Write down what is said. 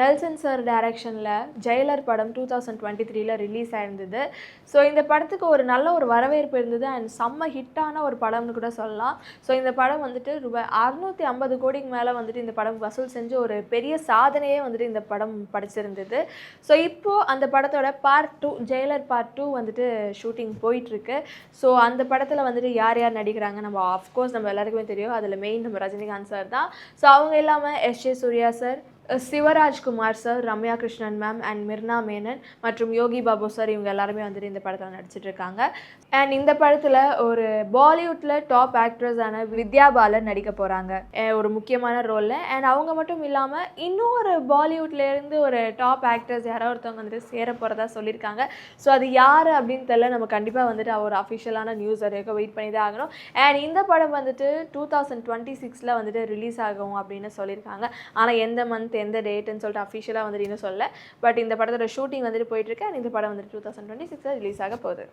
Nelson sir டைரக்ஷனில் Jailer படம் 2023ல் release ஆயிருந்தது. So இந்த படத்துக்கு ஒரு நல்ல ஒரு வரவேற்பு இருந்தது அண்ட் செம்ம ஹிட்டான ஒரு படம்னு கூட சொல்லலாம். ஸோ இந்த படம் வந்துட்டு ரூபாய் 650 கோடிக்கு மேலே வந்துட்டு இந்த படம் வசூல் செஞ்சு ஒரு பெரிய சாதனையே வந்துட்டு இந்த படம் படைச்சிருந்தது. ஸோ இப்போது அந்த படத்தோட பார்ட் 2 ஜெயிலர் பார்ட் 2 வந்துட்டு ஷூட்டிங் போயிட்டுருக்கு. ஸோ அந்த படத்தில் வந்துட்டு யார் யார் நடிக்கிறாங்க நம்ம ஆஃப்கோர்ஸ் நம்ம எல்லாருக்குமே தெரியும். அதில் மெயின் நம்ம ரஜினிகாந்த் சார் தான். ஸோ அவங்க இல்லாமல் S J. Suryah sir, Shivarajkumar sir, Ramya Krishnan ma'am and Mirnaa Menon மற்றும் யோகி பாபு சார் இவங்க எல்லாருமே வந்துட்டு இந்த படத்தில் நடிச்சிட்டு இருக்காங்க. அண்ட் இந்த படத்தில் ஒரு பாலிவுட்டில் டாப் ஆக்ட்ரஸான வித்யா பாலன் நடிக்க போகிறாங்க ஒரு முக்கியமான ரோலில். அண்ட் அவங்க மட்டும் இல்லாமல் இன்னொரு பாலிவுட்லேருந்து ஒரு டாப் ஆக்ட்ரஸ் யாரோ ஒருத்தவங்க வந்துட்டு சேர போகிறதா சொல்லியிருக்காங்க. ஸோ அது யார் அப்படின்னு தெரியல. நம்ம கண்டிப்பாக வந்துட்டு ஒரு அஃபிஷியலான நியூஸ் வரைக்கும் வெயிட் பண்ணி தான் ஆகணும். அண்ட் இந்த படம் வந்துட்டு 2026ல் வந்துட்டு ரிலீஸ் ஆகும் அப்படின்னு சொல்லியிருக்காங்க. ஆனால் எந்த மந்த் எந்த டேட்டுன்னு சொல்லிட்டு அஃபிஷியலாக வந்துட்டு இன்னும் சொல்லலை. பட் இந்த படத்தோட ஷூட்டிங் வந்துட்டு போயிட்டுருக்கு. அண்ட் இந்த படம் வந்துட்டு 2026ல் ரிலீஸ் ஆக போகுது.